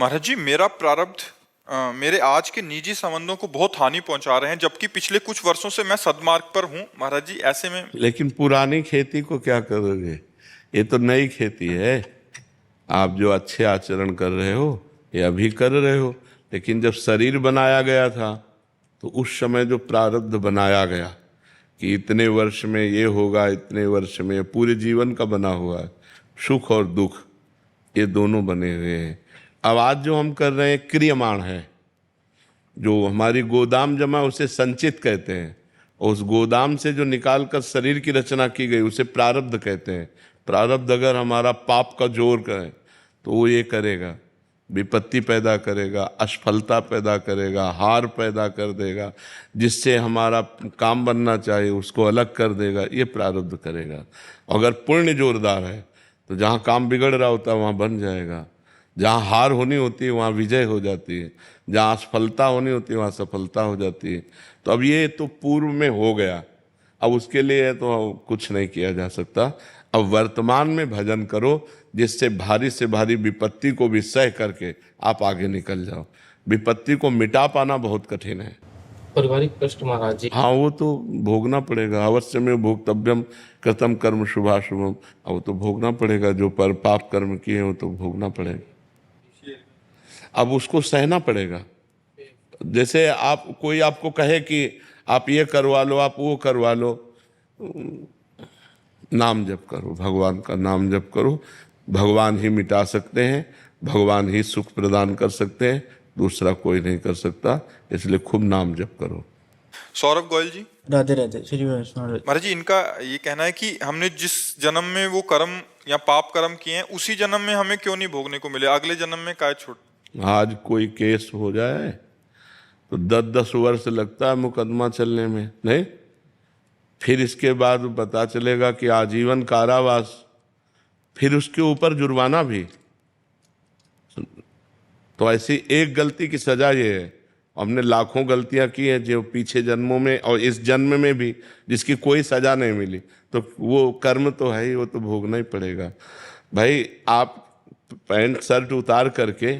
महाराज जी, मेरा प्रारब्ध मेरे आज के निजी संबंधों को बहुत हानि पहुंचा रहे हैं, जबकि पिछले कुछ वर्षों से मैं सद्मार्ग पर हूं। महाराज जी, ऐसे में लेकिन पुरानी खेती को क्या करोगे? ये तो नई खेती है। आप जो अच्छे आचरण कर रहे हो ये अभी कर रहे हो, लेकिन जब शरीर बनाया गया था तो उस समय जो प्रारब्ध बनाया गया कि इतने वर्ष में ये होगा, इतने वर्ष में, पूरे जीवन का बना हुआ है। सुख और दुख ये दोनों बने हुए हैं। अब आज जो हम कर रहे हैं क्रियमाण है। जो हमारी गोदाम जमा उसे संचित कहते हैं, और उस गोदाम से जो निकाल कर शरीर की रचना की गई उसे प्रारब्ध कहते हैं। प्रारब्ध अगर हमारा पाप का जोर करे तो वो ये करेगा, विपत्ति पैदा करेगा, असफलता पैदा करेगा, हार पैदा कर देगा, जिससे हमारा काम बनना चाहिए उसको अलग कर देगा। ये प्रारब्ध करेगा। अगर पुण्य जोरदार है तो जहाँ काम बिगड़ रहा होता है वहाँ बन जाएगा, जहाँ हार होनी होती है वहाँ विजय हो जाती है, जहाँ असफलता होनी होती है वहाँ सफलता हो जाती है। तो अब ये तो पूर्व में हो गया, अब उसके लिए तो कुछ नहीं किया जा सकता। अब वर्तमान में भजन करो, जिससे भारी से भारी विपत्ति को भी सह करके आप आगे निकल जाओ। विपत्ति को मिटा पाना बहुत कठिन है। पारिवारिक कष्ट महाराज जी, हाँ, वो तो भोगना पड़ेगा। अवश्य में भोक्तव्यम कृतम कर्म शुभाशुभम। अब वो तो भोगना पड़ेगा, जो पर पाप कर्म किए हो तो भोगना पड़ेगा। अब उसको सहना पड़ेगा। जैसे आप कोई आपको कहे कि आप ये करवा लो, आप वो करवा लो, नाम जप करो, भगवान का नाम जप करो। भगवान ही मिटा सकते हैं, भगवान ही सुख प्रदान कर सकते हैं, दूसरा कोई नहीं कर सकता। इसलिए खूब नाम जप करो। सौरभ गोयल जी, राधे राधे श्री वैष्णव। महाराज जी, इनका ये कहना है कि हमने जिस जन्म में वो कर्म या पाप कर्म किए हैं उसी जन्म में हमें क्यों नहीं भोगने को मिले, अगले जन्म में काय छूट। आज कोई केस हो जाए तो 10-10 वर्ष लगता है मुकदमा चलने में, नहीं? फिर इसके बाद पता चलेगा कि आजीवन कारावास, फिर उसके ऊपर जुर्माना भी। तो ऐसी एक गलती की सजा ये है। हमने लाखों गलतियां की हैं जो पिछले जन्मों में और इस जन्म में भी, जिसकी कोई सजा नहीं मिली, तो वो कर्म तो है ही, वो तो भोगना ही पड़ेगा। भाई, आप पैंट शर्ट उतार करके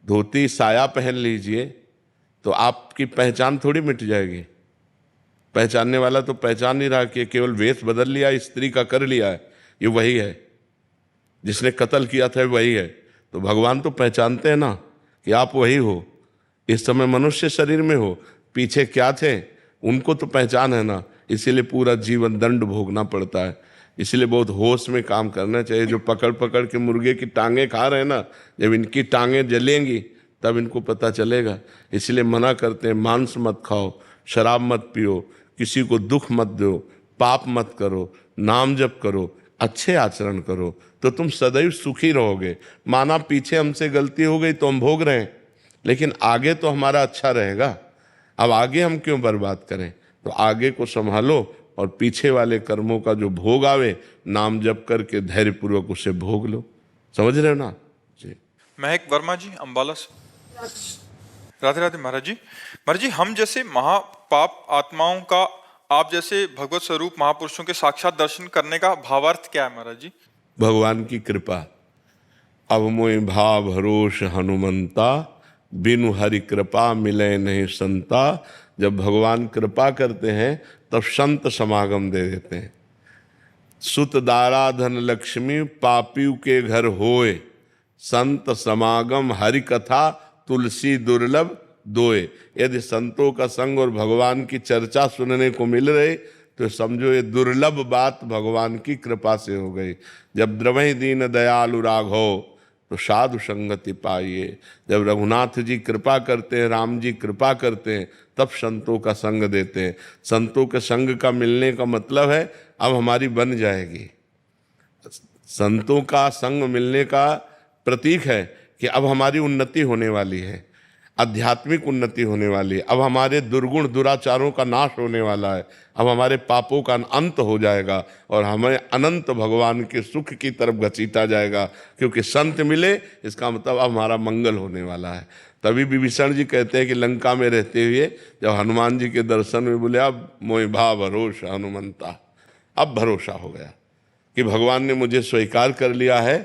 धोती साया पहन लीजिए तो आपकी पहचान थोड़ी मिट जाएगी। पहचानने वाला तो पहचान नहीं रहा कि केवल वेश बदल लिया, स्त्री का कर लिया है, ये वही है, जिसने कत्ल किया था वही है। तो भगवान तो पहचानते हैं ना कि आप वही हो। इस समय मनुष्य शरीर में हो, पीछे क्या थे उनको तो पहचान है ना। इसीलिए पूरा जीवन दंड भोगना पड़ता है। इसलिए बहुत होश में काम करना चाहिए। जो पकड़ पकड़ के मुर्गे की टांगे खा रहे हैं ना, जब इनकी टांगे जलेंगी तब इनको पता चलेगा। इसलिए मना करते हैं, मांस मत खाओ, शराब मत पियो, किसी को दुख मत दो, पाप मत करो, नाम जप करो, अच्छे आचरण करो, तो तुम सदैव सुखी रहोगे। माना पीछे हमसे गलती हो गई तो हम भोग रहे हैं, लेकिन आगे तो हमारा अच्छा रहेगा। अब आगे हम क्यों बर्बाद करें? तो आगे को संभालो और पीछे वाले कर्मों का जो भोग आवे, नाम जप करके धैर्यपूर्वक उसे भोग लो। समझ रहे हो ना जी? महक वर्मा जी, अम्बाला से। राधे राधे महाराज जी। महाराज जी, हम जैसे महापाप आत्माओं का आप जैसे भगवत स्वरूप महापुरुषों के साक्षात दर्शन करने का भावार्थ क्या है महाराज जी? भगवान की कृपा। अब मोहि भाव भरोस हनुमंता, बिनु हरि कृपा मिले नहीं संता। जब भगवान कृपा करते हैं तब संत समागम दे देते हैं। सुत दारा धन लक्ष्मी पापियों के घर होए, संत समागम हरि कथा तुलसी दुर्लभ दोए। यदि संतों का संग और भगवान की चर्चा सुनने को मिल रही तो समझो ये दुर्लभ बात भगवान की कृपा से हो गई। जब द्रवहि दीन दयालु राघव तो साधु संगति पाइए। जब रघुनाथ जी कृपा करते हैं, राम जी कृपा करते हैं, तब संतों का संग देते हैं। संतों के संग का मिलने का मतलब है अब हमारी बन जाएगी। संतों का संग मिलने का प्रतीक है कि अब हमारी उन्नति होने वाली है, आध्यात्मिक उन्नति होने वाली है। अब हमारे दुर्गुण दुराचारों का नाश होने वाला है, अब हमारे पापों का अंत हो जाएगा और हमें अनंत भगवान के सुख की तरफ घसीटा जाएगा। क्योंकि संत मिले, इसका मतलब अब हमारा मंगल होने वाला है। तभी विभीषण जी कहते हैं कि लंका में रहते हुए जब हनुमान जी के दर्शन में बोले, अब मोहि भाव भरोस हनुमंता, अब भरोसा हो गया कि भगवान ने मुझे स्वीकार कर लिया है,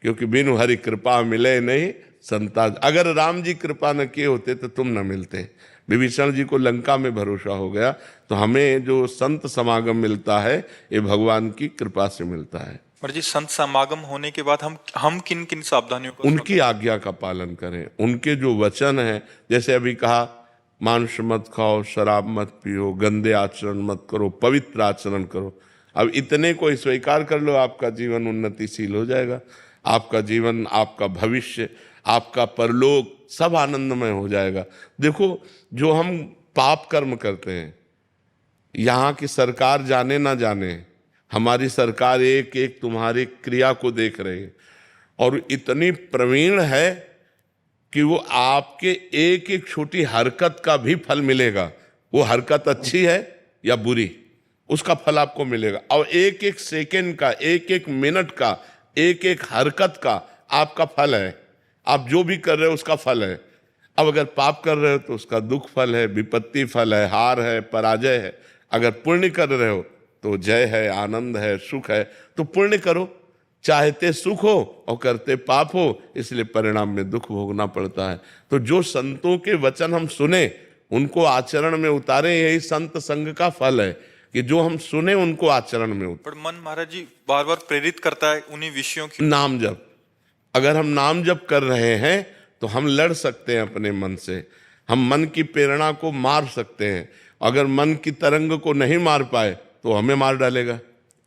क्योंकि बिनु हरि कृपा मिले नहीं संता। अगर राम जी कृपा न किए होते तो तुम न मिलते। विभीषण जी को लंका में भरोसा हो गया, तो हमें जो संत समागम मिलता है ये भगवान की कृपा से मिलता है। महाराज जी, संत समागम होने के बाद हम किन किन सावधानियों का उनकी आज्ञा का पालन करें, उनके जो वचन है, जैसे अभी कहा मांस मत खाओ, शराब मत पियो, गंदे आचरण मत करो, पवित्र आचरण करो। अब इतने को स्वीकार कर लो, आपका जीवन उन्नतिशील हो जाएगा। आपका जीवन, आपका भविष्य, आपका परलोक सब आनंदमय हो जाएगा। देखो, जो हम पाप कर्म करते हैं, यहाँ की सरकार जाने ना जाने, हमारी सरकार एक एक तुम्हारी क्रिया को देख रही है और इतनी प्रवीण है कि वो आपके एक एक छोटी हरकत का भी फल मिलेगा। वो हरकत अच्छी है या बुरी, उसका फल आपको मिलेगा। और एक एक सेकंड का, एक एक मिनट का, एक एक हरकत का आपका फल है। आप जो भी कर रहे हो उसका फल है। अब अगर पाप कर रहे हो तो उसका दुख फल है, विपत्ति फल है, हार है, पराजय है। अगर पुण्य कर रहे हो तो जय है, आनंद है, सुख है। तो पुण्य करो, चाहते सुख हो और करते पाप हो, इसलिए परिणाम में दुख भोगना पड़ता है। तो जो संतों के वचन हम सुने उनको आचरण में उतारें, यही संत संग का फल है कि जो हम सुने उनको आचरण में उतारें। पर मन महाराज जी बार बार प्रेरित करता है उन्हीं विषयों की। नाम जप, अगर हम नाम जप कर रहे हैं तो हम लड़ सकते हैं अपने मन से, हम मन की प्रेरणा को मार सकते हैं। अगर मन की तरंग को नहीं मार पाए तो हमें मार डालेगा,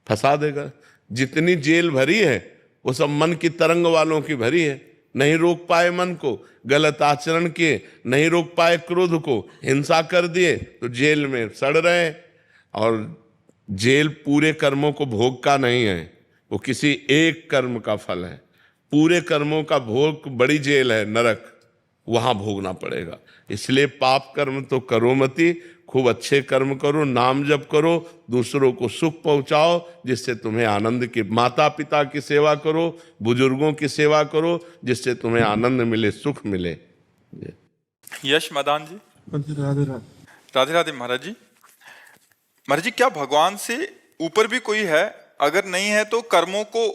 फंसा देगा। जितनी जेल भरी है वो सब मन की तरंग वालों की भरी है। नहीं रोक पाए मन को, गलत आचरण किए, नहीं रोक पाए क्रोध को, हिंसा कर दिए तो जेल में सड़ रहे हैं। और जेल पूरे कर्मों को भोग का नहीं है, वो किसी एक कर्म का फल है। पूरे कर्मों का भोग बड़ी जेल है, नरक, वहां भोगना पड़ेगा। इसलिए पाप कर्म तो करो मती, खूब अच्छे कर्म करो, नाम जप करो, दूसरों को सुख पहुंचाओ जिससे तुम्हें आनंद की, माता पिता की सेवा करो, बुजुर्गों की सेवा करो जिससे तुम्हें आनंद मिले, सुख मिले। यश मदान जी, राधे राधे। राधे राधे महाराज जी। महाराज जी, क्या भगवान से ऊपर भी कोई है? अगर नहीं है तो कर्मों को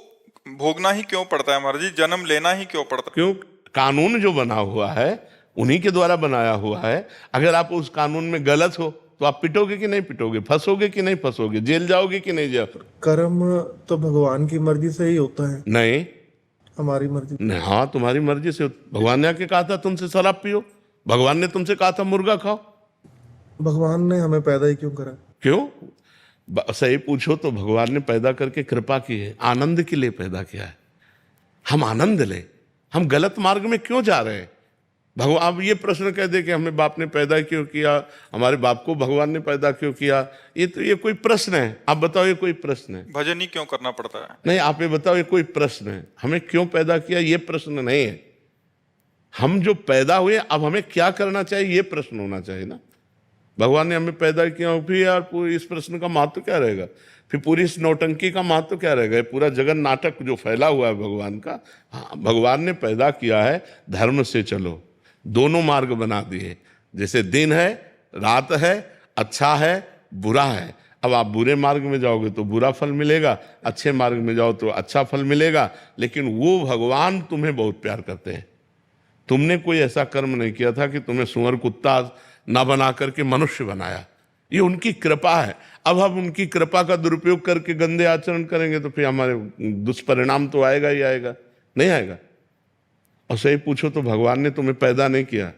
भोगना ही क्यों पड़ता है महाराज जी? जन्म लेना ही क्यों पड़ता है? क्यों? कानून जो बना हुआ है उन्हीं के द्वारा बनाया हुआ है। अगर आप उस कानून में गलत हो तो आप पिटोगे कि नहीं पिटोगे, फंसोगे कि नहीं फंसोगे, जेल जाओगे कि नहीं जाओगे? कर्म तो भगवान की मर्जी से ही होता है, नहीं, हमारी मर्जी नहीं। हाँ, तुम्हारी मर्जी से। भगवान ने आके कहा था तुमसे शराब पियो, भगवान ने तुमसे कहा था मुर्गा खाओ। भगवान ने हमें पैदा ही क्यों करा? क्यों? सही पूछो तो भगवान ने पैदा करके कृपा की है, आनंद के लिए पैदा किया है। हम आनंद ले, हम गलत मार्ग में क्यों जा रहे हैं? भगवान अब ये प्रश्न कह दे कि हमें बाप ने पैदा क्यों किया, हमारे बाप को भगवान ने पैदा क्यों किया, ये कोई प्रश्न है? आप बताओ, ये कोई प्रश्न है? भजन ही क्यों करना पड़ता है? नहीं, आप ये बताओ, ये कोई प्रश्न है? हमें क्यों पैदा किया ये प्रश्न नहीं है। हम जो पैदा हुए अब हमें क्या करना चाहिए ये प्रश्न होना चाहिए ना। भगवान ने हमें पैदा किया, फिर यार पूरी इस प्रश्न का महत्व क्या रहेगा? फिर पूरी इस नौटंकी का महत्व क्या रहेगा? पूरा जगन नाटक जो फैला हुआ है भगवान का। हाँ, भगवान ने पैदा किया है, धर्म से चलो, दोनों मार्ग बना दिए। जैसे दिन है, रात है, अच्छा है, बुरा है। अब आप बुरे मार्ग में जाओगे तो बुरा फल मिलेगा, अच्छे मार्ग में जाओ तो अच्छा फल मिलेगा। लेकिन वो भगवान तुम्हें बहुत प्यार करते हैं। तुमने कोई ऐसा कर्म नहीं किया था कि तुम्हें सुअर कुत्ता ना बना करके मनुष्य बनाया। ये उनकी कृपा है। अब हम उनकी कृपा का दुरुपयोग करके गंदे आचरण करेंगे तो फिर हमारे दुष्परिणाम तो आएगा ही आएगा, नहीं आएगा? और सही पूछो तो भगवान ने तुम्हें पैदा नहीं किया,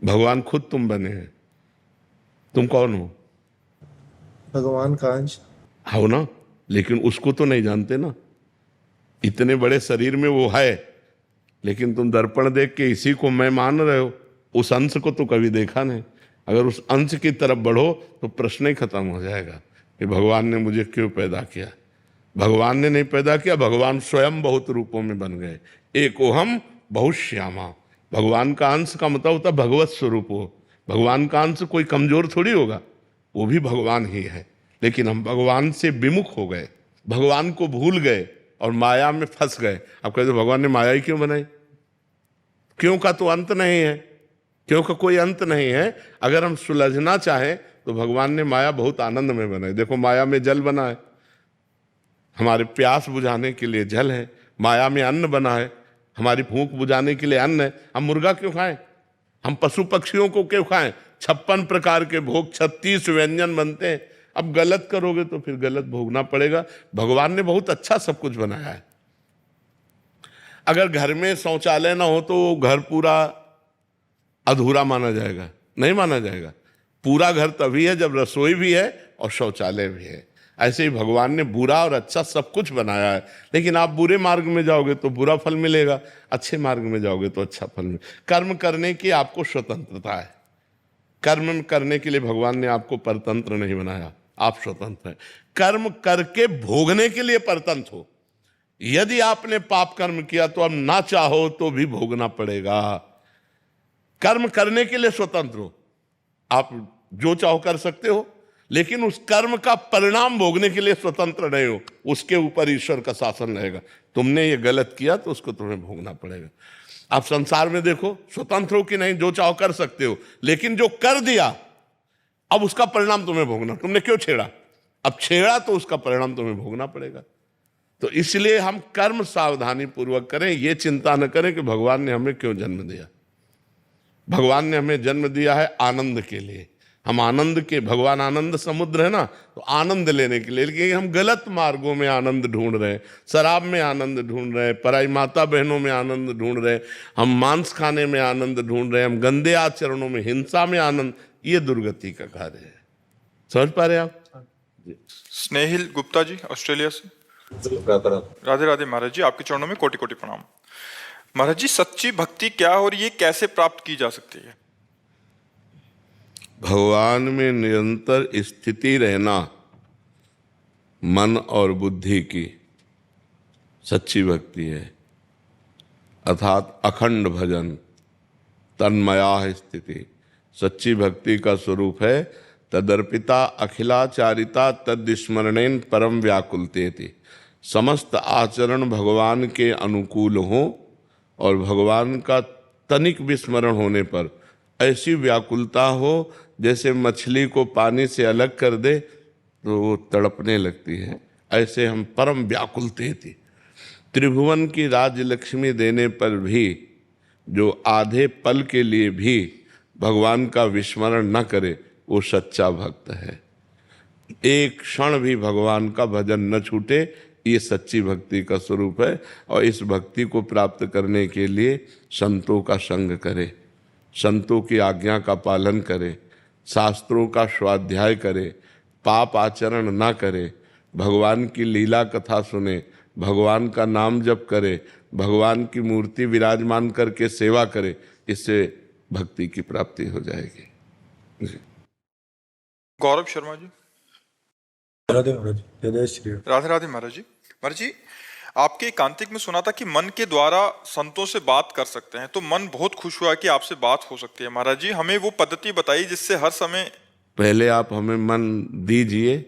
भगवान खुद तुम बने हैं। तुम कौन हो? भगवान का अंश हो ना, लेकिन उसको तो नहीं जानते ना। इतने बड़े शरीर में वो है, लेकिन तुम दर्पण देख के इसी को मैं मान रहे हो, उस अंश को तो कभी देखा नहीं। अगर उस अंश की तरफ बढ़ो तो प्रश्न ही खत्म हो जाएगा कि भगवान ने मुझे क्यों पैदा किया। भगवान ने नहीं पैदा किया, भगवान स्वयं बहुत रूपों में बन गए। एको हम बहुत श्यामा। भगवान का अंश का मतलब होता है भगवत स्वरूप हो। भगवान का अंश कोई कमजोर थोड़ी होगा, वो भी भगवान ही है। लेकिन हम भगवान से विमुख हो गए, भगवान को भूल गए और माया में फंस गए। अब कहते भगवान ने माया ही क्यों बनाई? क्यों का तो अंत नहीं है, क्यों का कोई अंत नहीं है। अगर हम सुलझना चाहें तो भगवान ने माया बहुत आनंद में बनाई। देखो, माया में जल बना है, हमारे प्यास बुझाने के लिए जल है। माया में अन्न बना है, हमारी भूख बुझाने के लिए अन्न है, हम मुर्गा क्यों खाएं? हम पशु पक्षियों को क्यों खाएं? 56 प्रकार के भोग, 36 व्यंजन बनते हैं। अब गलत करोगे तो फिर गलत भोगना पड़ेगा। भगवान ने बहुत अच्छा सब कुछ बनाया है। अगर घर में शौचालय ना हो तो वो घर पूरा अधूरा माना जाएगा? नहीं माना जाएगा। पूरा घर तभी है जब रसोई भी है और शौचालय भी है। ऐसे ही भगवान ने बुरा और अच्छा सब कुछ बनाया है, लेकिन आप बुरे मार्ग में जाओगे तो बुरा फल मिलेगा, अच्छे मार्ग में जाओगे तो अच्छा फल मिलेगा। कर्म करने की आपको स्वतंत्रता है। कर्म करने के लिए भगवान ने आपको परतंत्र नहीं बनाया, आप स्वतंत्र हैं। कर्म करके भोगने के लिए परतंत्र हो। यदि आपने पाप कर्म किया तो अब ना चाहो तो भी भोगना पड़ेगा। कर्म करने के लिए स्वतंत्र हो, आप जो चाहो कर सकते हो, लेकिन उस कर्म का परिणाम भोगने के लिए स्वतंत्र नहीं हो। उसके ऊपर ईश्वर का शासन रहेगा। तुमने ये गलत किया तो उसको तुम्हें भोगना पड़ेगा। आप संसार में देखो, स्वतंत्र हो कि नहीं, जो चाहो कर सकते हो, लेकिन जो कर दिया अब उसका परिणाम तुम्हें भोगना। तुमने क्यों छेड़ा? अब छेड़ा तो उसका परिणाम तुम्हें भोगना पड़ेगा। तो इसलिए हम कर्म सावधानी पूर्वक करें, ये चिंता न करें कि भगवान ने हमें क्यों जन्म दिया। भगवान ने हमें जन्म दिया है आनंद के लिए। हम आनंद के, भगवान आनंद समुद्र है ना, तो आनंद लेने के लिए। लेकिन हम गलत मार्गों में आनंद ढूंढ रहे हैं, शराब में आनंद ढूंढ रहे हैं, पराई माता बहनों में आनंद ढूंढ रहे हैं, हम मांस खाने में आनंद ढूंढ रहे हैं, हम गंदे आचरणों में, हिंसा में आनंद। ये दुर्गति का कार्य है। समझ पा रहे हैं आप? स्नेहिल गुप्ता जी ऑस्ट्रेलिया से। राधे राधे महाराज जी, आपके चरणों में कोटि कोटि प्रणाम। महाराज जी, सच्ची भक्ति क्या है और ये कैसे प्राप्त की जा सकती है? भगवान में निरंतर स्थिति रहना, मन और बुद्धि की सच्ची भक्ति है। अर्थात अखंड भजन, तन्मया स्थिति सच्ची भक्ति का स्वरूप है। तदर्पिता अखिलाचारिता तद्स्मरणेन परम व्याकुलतेति। समस्त आचरण भगवान के अनुकूल हो और भगवान का तनिक विस्मरण होने पर ऐसी व्याकुलता हो जैसे मछली को पानी से अलग कर दे तो वो तड़पने लगती है। ऐसे हम परम व्याकुलते थे। त्रिभुवन की राजलक्ष्मी देने पर भी जो आधे पल के लिए भी भगवान का विस्मरण न करे वो सच्चा भक्त है। एक क्षण भी भगवान का भजन न छूटे, ये सच्ची भक्ति का स्वरूप है। और इस भक्ति को प्राप्त करने के लिए संतों का संग करे, संतों की आज्ञा का पालन करे, शास्त्रों का स्वाध्याय करे, पाप आचरण ना करे, भगवान की लीला कथा सुने, भगवान का नाम जप करे, भगवान की मूर्ति विराजमान करके सेवा करे। इससे भक्ति की प्राप्ति हो जाएगी। गौरव शर्मा जी। राधे महाराज, जय श्री राम। राधे राधे महाराज जी। महाराज जी, आपके एकांतिक में सुना था कि मन के द्वारा संतों से बात कर सकते हैं, तो मन बहुत खुश हुआ कि आपसे बात हो सकती है। महाराज जी, हमें वो पद्धति बताइए जिससे हर समय। पहले आप हमें मन दीजिए,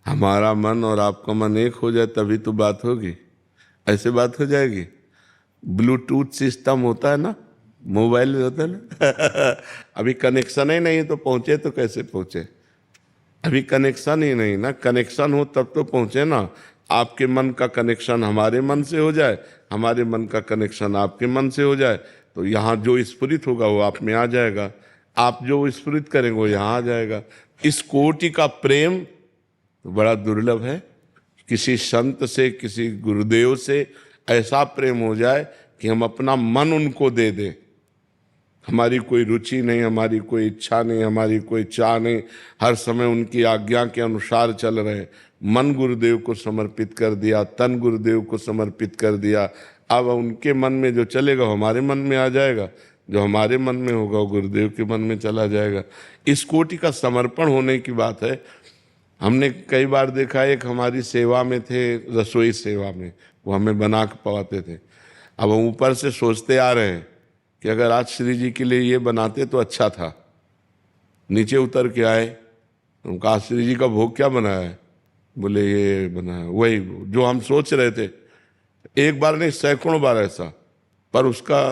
हमारा मन और आपका मन एक हो जाए तभी तो बात होगी। ऐसे बात हो जाएगी? ब्लूटूथ सिस्टम होता है ना, मोबाइल में होता है ना अभी कनेक्शन ही नहीं तो पहुंचे तो कैसे पहुंचे? अभी कनेक्शन ही नहीं ना, कनेक्शन हो तब तो पहुंचे ना। आपके मन का कनेक्शन हमारे मन से हो जाए, हमारे मन का कनेक्शन आपके मन से हो जाए, तो यहाँ जो स्फुरित होगा वो आप में आ जाएगा, आप जो स्फुरित करेंगे वो यहाँ आ जाएगा। इस कोटि का प्रेम तो बड़ा दुर्लभ है। किसी संत से, किसी गुरुदेव से ऐसा प्रेम हो जाए कि हम अपना मन उनको दे दें। हमारी कोई रुचि नहीं, हमारी कोई इच्छा नहीं, हमारी कोई चाह नहीं, हर समय उनकी आज्ञा के अनुसार चल रहे हैं। मन गुरुदेव को समर्पित कर दिया, तन गुरुदेव को समर्पित कर दिया। अब उनके मन में जो चलेगा वो हमारे मन में आ जाएगा, जो हमारे मन में होगा वो गुरुदेव के मन में चला जाएगा। इस कोटि का समर्पण होने की बात है। हमने कई बार देखा, एक हमारी सेवा में थे, रसोई सेवा में, वो हमें बना के पवाते थे। अब हम ऊपर से सोचते आ रहे हैं कि अगर आज श्री जी के लिए ये बनाते तो अच्छा था। नीचे उतर के आए, हम कहा श्री जी का भोग क्या बनाया है? बोले ये बनाया, वही जो हम सोच रहे थे। एक बार नहीं, सैकड़ों बार ऐसा, पर उसका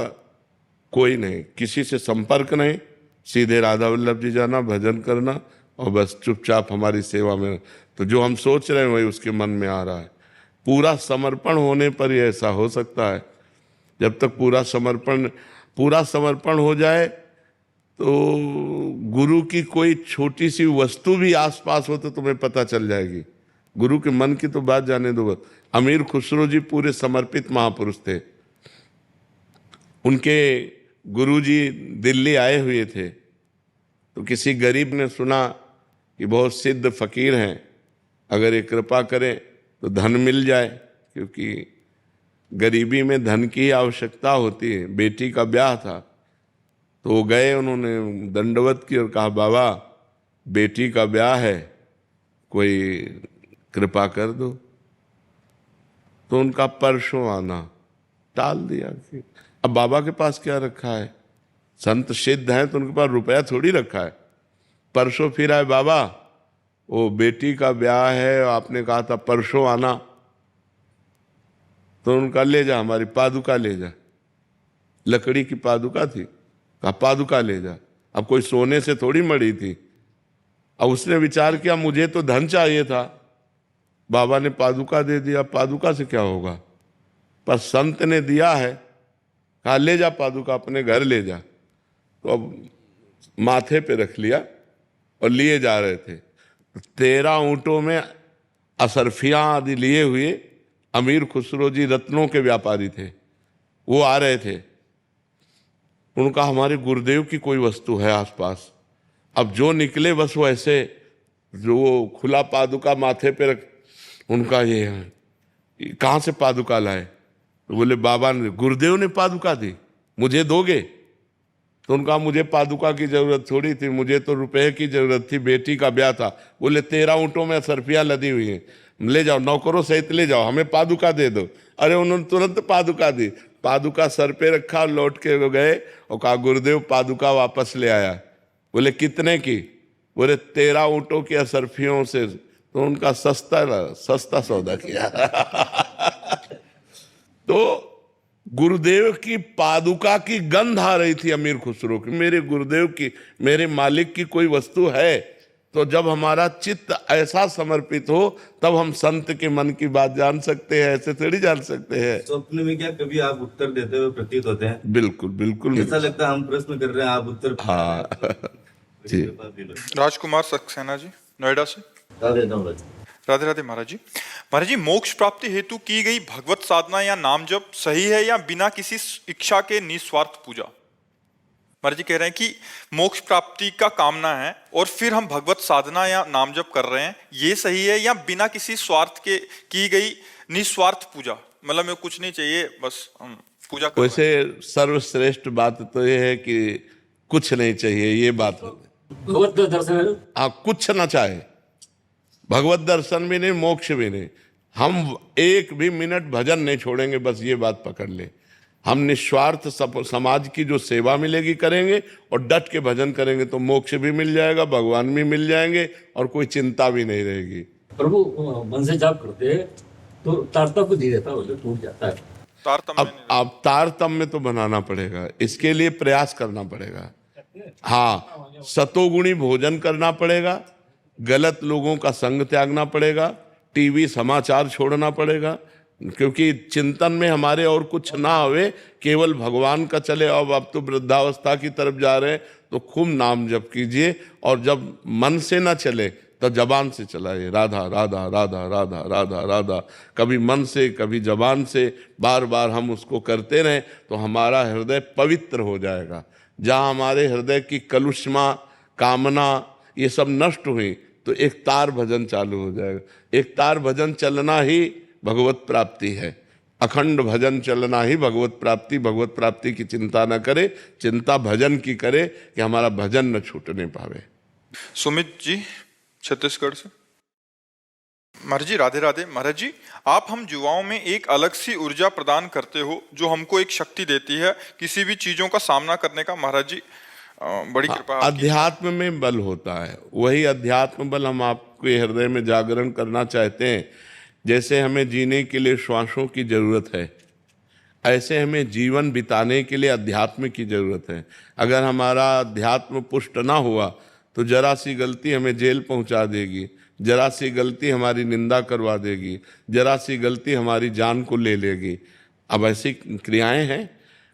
कोई नहीं, किसी से संपर्क नहीं, सीधे राधा वल्लभ जी जाना, भजन करना और बस चुपचाप हमारी सेवा में। तो जो हम सोच रहे हैं वही उसके मन में आ रहा है। पूरा समर्पण होने पर ही ऐसा हो सकता है। जब तक पूरा समर्पण हो जाए तो गुरु की कोई छोटी सी वस्तु भी आसपास हो तो तुम्हें पता चल जाएगी। गुरु के मन की तो बात जाने दो। अमीर खुसरो जी पूरे समर्पित महापुरुष थे। उनके गुरुजी दिल्ली आए हुए थे तो किसी गरीब ने सुना कि बहुत सिद्ध फकीर हैं, अगर ये कृपा करें तो धन मिल जाए, क्योंकि गरीबी में धन की आवश्यकता होती है। बेटी का ब्याह था तो वो गए, उन्होंने दंडवत की और कहा बाबा बेटी का ब्याह है, कोई कृपा कर दो। तो उनका परसों आना टाल दिया कि अब बाबा के पास क्या रखा है, संत सिद्ध हैं तो उनके पास रुपया थोड़ी रखा है। परसों फिर आए, बाबा वो बेटी का ब्याह है, आपने कहा था परसों आना। तो उनका ले जा, हमारी पादुका ले जा। लकड़ी की पादुका थी, कहा पादुका ले जा। अब कोई सोने से थोड़ी मड़ी थी। अब उसने विचार किया मुझे तो धन चाहिए था, बाबा ने पादुका दे दिया, पादुका से क्या होगा, पर संत ने दिया है, कहा ले जा पादुका, अपने घर ले जा। तो अब माथे पे रख लिया और लिए जा रहे थे। 13 ऊंटों में असरफियां आदि लिए हुए अमीर खुसरो जी रत्नों के व्यापारी थे, वो आ रहे थे। उनका हमारे गुरुदेव की कोई वस्तु है आसपास। अब जो निकले बस वो ऐसे, जो वो खुला पादुका माथे पे रख, उनका ये कहाँ से पादुका लाए? तो बोले बाबा ने, गुरुदेव ने पादुका दी, मुझे दोगे? तो उनका मुझे पादुका की जरूरत थोड़ी थी, मुझे तो रुपए की जरूरत थी, बेटी का ब्याह था। बोले 13 ऊंटों में सरफियां लदी हुई हैं, ले जाओ, नौकरों सहित ले जाओ, हमें पादुका दे दो। अरे उन्होंने तुरंत पादुका दी, पादुका सर पे रखा, लौट के वो गए और कहा गुरुदेव पादुका वापस ले आया। बोले कितने की? बोले 13 ऊंटों की असरफियों से। तो उनका सस्ता सौदा किया। तो गुरुदेव की पादुका की गंध आ रही थी अमीर खुसरो की, मेरे गुरुदेव की, मेरे मालिक की कोई वस्तु है। तो जब हमारा चित्त ऐसा समर्पित हो तब हम संत के मन की बात जान सकते हैं, ऐसे थोड़ी जान सकते हैं। स्वप्न में क्या कभी आप उत्तर देते हुए प्रतीत होते हैं? बिल्कुल बिल्कुल। ऐसा लगता है हम प्रश्न कर रहे हैं, आप उत्तर। हाँ जी। राजकुमार सक्सेना जी, नोएडा से। राधे राधे महाराज जी। महाराज जी, मोक्ष प्राप्ति हेतु की गई भगवत साधना या नाम जप सही है या बिना किसी इच्छा के निस्वार्थ पूजा? महाराज जी कह रहे हैं कि मोक्ष प्राप्ति का कामना है और फिर हम भगवत साधना या नाम जप कर रहे हैं, ये सही है या बिना किसी स्वार्थ के की गई निस्वार्थ पूजा? मतलब में कुछ नहीं चाहिए, बस हम पूजा कर। वैसे सर्वश्रेष्ठ बात तो ये है कि कुछ नहीं चाहिए, ये बात भगवत दर्शन। हाँ, कुछ ना चाहे, भगवत दर्शन भी नहीं, मोक्ष भी नहीं, हम एक भी मिनट भजन नहीं छोड़ेंगे, बस ये बात पकड़ ले। हम निस्वार्थ समाज की जो सेवा मिलेगी करेंगे और डट के भजन करेंगे तो मोक्ष भी मिल जाएगा, भगवान भी मिल जाएंगे और कोई चिंता भी नहीं रहेगी। प्रभु मन से जाप करते हैं तो तारतम्य नहीं रहता, वो टूट जाता है। अब तारतम्य तो बनाना पड़ेगा, इसके लिए प्रयास करना पड़ेगा। हाँ, सतोगुणी भोजन करना पड़ेगा, गलत लोगों का संग त्यागना पड़ेगा, टीवी समाचार छोड़ना पड़ेगा, क्योंकि चिंतन में हमारे और कुछ ना आवे, केवल भगवान का चले। अब तो वृद्धावस्था की तरफ जा रहे हैं तो खूब नाम जप कीजिए, और जब मन से ना चले तो जबान से चलाइए, राधा राधा राधा राधा राधा राधा। कभी मन से कभी जबान से बार बार हम उसको करते रहें तो हमारा हृदय पवित्र हो जाएगा। जहाँ हमारे हृदय की कलुषमा, कामना ये सब नष्ट हुई तो एक तार भजन चालू हो जाएगा। एक तार भजन चलना ही भगवत प्राप्ति है, अखंड भजन चलना ही भगवत प्राप्ति। भगवत प्राप्ति की चिंता न करे, चिंता भजन की करे कि हमारा भजन न छूटने पावे। सुमित जी छत्तीसगढ़ से। महाराज जी राधे राधे। महाराज जी, आप हम युवाओं में एक अलग सी ऊर्जा प्रदान करते हो जो हमको एक शक्ति देती है किसी भी चीजों का सामना करने का। महाराज जी बड़ी कृपा। अध्यात्म में बल होता है, वही अध्यात्म बल हम आपके हृदय में जागरण करना चाहते हैं। जैसे हमें जीने के लिए श्वासों की जरूरत है, ऐसे हमें जीवन बिताने के लिए अध्यात्म की जरूरत है। अगर हमारा अध्यात्म पुष्ट ना हुआ तो जरा सी गलती हमें जेल पहुंचा देगी, जरा सी गलती हमारी निंदा करवा देगी, जरा सी गलती हमारी जान को ले लेगी। अब ऐसी क्रियाएं हैं,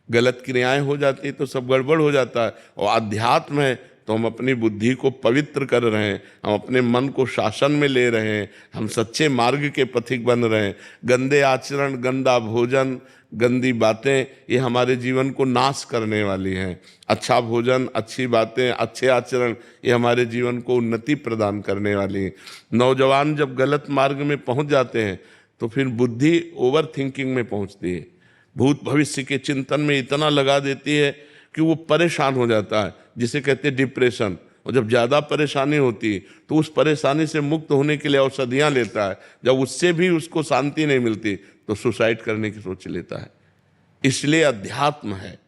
गलत क्रियाएं हो जाती तो सब गड़बड़ हो जाता है। और अध्यात्म है तो हम अपनी बुद्धि को पवित्र कर रहे हैं, हम अपने मन को शासन में ले रहे हैं, हम सच्चे मार्ग के पथिक बन रहे हैं। गंदे आचरण, गंदा भोजन, गंदी बातें ये हमारे जीवन को नाश करने वाली हैं। अच्छा भोजन, अच्छी बातें, अच्छे आचरण ये हमारे जीवन को उन्नति प्रदान करने वाली हैं। नौजवान जब गलत मार्ग में पहुंच जाते हैं तो फिर बुद्धि ओवर थिंकिंग में पहुंचती है, भूत भविष्य के चिंतन में इतना लगा देती है कि वो परेशान हो जाता है, जिसे कहते हैं डिप्रेशन। और जब ज़्यादा परेशानी होती है तो उस परेशानी से मुक्त होने के लिए औषधियाँ लेता है, जब उससे भी उसको शांति नहीं मिलती तो सुसाइड करने की सोच लेता है। इसलिए अध्यात्म है,